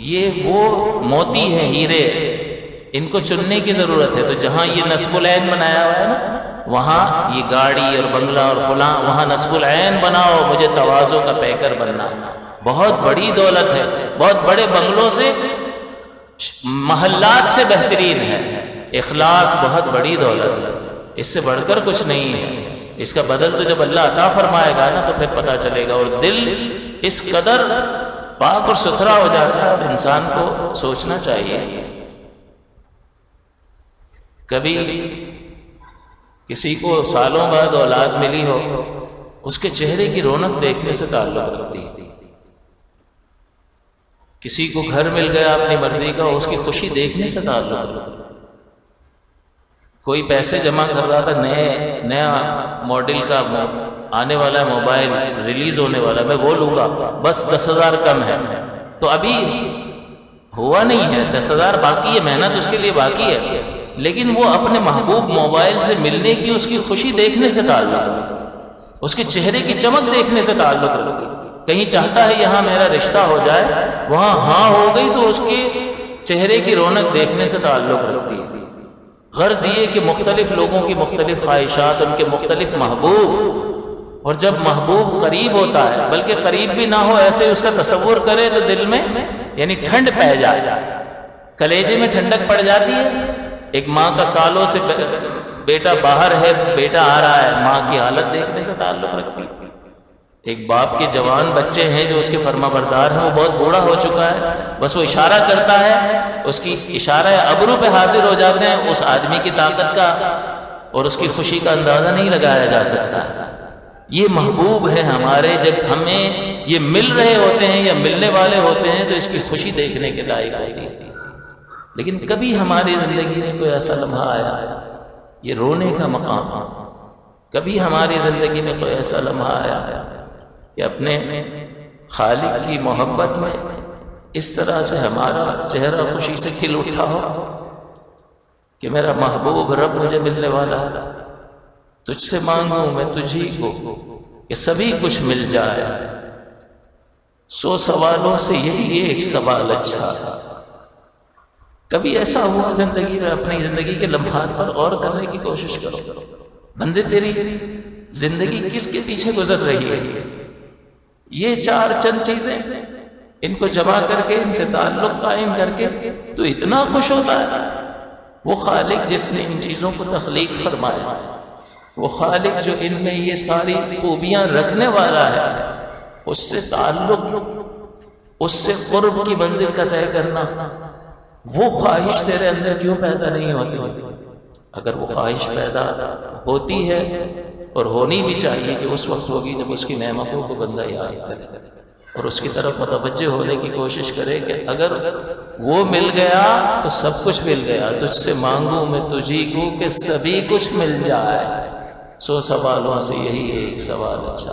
یہ وہ موتی ہیں، ہیرے، ان کو چننے کی ضرورت ہے۔ تو جہاں یہ نصب العین بنایا ہوا ہے نا، وہاں یہ گاڑی اور بنگلہ اور فلاں، وہاں نصب العین بناؤ، مجھے تواضع کا پیکر بننا۔ بہت بڑی دولت ہے، بہت بڑے بنگلوں سے، محلات سے بہترین ہے۔ اخلاص بہت بڑی دولت ہے، اس سے بڑھ کر کچھ نہیں ہے۔ اس کا بدل تو جب اللہ عطا فرمائے گا نا تو پھر پتہ چلے گا۔ اور دل اس قدر پاک اور ستھرا ہو جاتا ہے، اور انسان کو سوچنا چاہیے، کبھی کسی کو سالوں بعد اولاد ملی ہو، اس کے چہرے کی رونق دیکھنے سے تعلق رکھتی ہے۔ کسی کو گھر مل گیا اپنی مرضی کا، اس کی خوشی دیکھنے سے تعلق رکھتی ہے۔ کوئی پیسے جمع کر رہا تھا، نیا ماڈل کا آنے والا موبائل ریلیز ہونے والا، میں وہ لوں گا، بس 10,000 کم ہے، تو ابھی ہوا نہیں ہے، 10,000 باقی ہے، محنت اس کے لیے باقی ہے، لیکن وہ اپنے محبوب موبائل سے ملنے کی اس کی خوشی دیکھنے سے تعلق رکھتی ہے، اس کے چہرے کی چمک دیکھنے سے تعلق رکھتی ہے۔ کہیں چاہتا ہے یہاں میرا رشتہ ہو جائے، وہاں ہاں ہو گئی تو اس کے چہرے کی رونق دیکھنے سے تعلق رکھتی ہے۔ غرض یہ کہ مختلف لوگوں کی مختلف خواہشات، ان کے مختلف محبوب، اور جب محبوب قریب ہوتا ہے، بلکہ قریب بھی نہ ہو، ایسے اس کا تصور کرے تو دل میں یعنی ٹھنڈ پہ جائے، کلیجے میں ٹھنڈک پڑ جاتی ہے۔ ایک ماں کا سالوں سے بیٹا باہر ہے، بیٹا آ رہا ہے، ماں کی حالت دیکھنے سے تعلق رکھتی ہے۔ ایک باپ کے جوان بچے ہیں جو اس کے فرما بردار ہیں، وہ بہت بوڑھا ہو چکا ہے، بس وہ اشارہ کرتا ہے، اس کی اشارہ ابرو پہ حاضر ہو جاتے ہیں، اس آدمی کی طاقت کا اور اس کی خوشی کا اندازہ نہیں لگایا جا سکتا۔ یہ محبوب ہے ہمارے، جب ہمیں یہ مل رہے ہوتے ہیں یا ملنے والے ہوتے ہیں تو اس کی خوشی دیکھنے کے لائق ہوتی ہے۔ لیکن کبھی ہماری زندگی میں کوئی ایسا لمحہ آیا، یہ رونے کا مقام، کبھی ہماری زندگی میں کوئی ایسا لمحہ آیا کہ اپنے خالق کی محبت میں اس طرح سے ہمارا چہرہ خوشی سے کھل اٹھا ہو کہ میرا محبوب رب مجھے ملنے والا ہے، تجھ سے مانگوں میں تجھی کو کہ سبھی کچھ مل جائے، 100 سوالوں سے یہی ایک سوال اچھا۔ کبھی ایسا ہوا زندگی میں؟ اپنی زندگی کے لمحات پر غور کرنے کی کوشش کرو، بندے تیری زندگی کس کے پیچھے گزر رہی ہے؟ یہ 4 چند چیزیں، ان کو جمع کر کے، ان سے تعلق قائم کر کے تو اتنا خوش ہوتا ہے۔ وہ خالق جس نے ان چیزوں کو تخلیق فرمایا، وہ خالق جو ان میں یہ ساری خوبیاں رکھنے والا ہے، اس سے تعلق، اس سے قرب کی منزل کا طے کرنا، وہ خواہش تیرے اندر کیوں پیدا نہیں ہوتی؟ اگر وہ خواہش پیدا ہوتی ہے، اور ہونی بھی چاہیے، کہ اس وقت ہوگی جب اس کی نعمتوں کو بندہ یاد کرے اور اس کی طرف متوجہ ہونے کی کوشش کرے کہ اگر وہ مل گیا تو سب کچھ مل گیا، تجھ سے مانگوں میں تجھی کو کہ سبھی کچھ مل جائے، 100 سوالوں سے یہی ایک سوال اچھا۔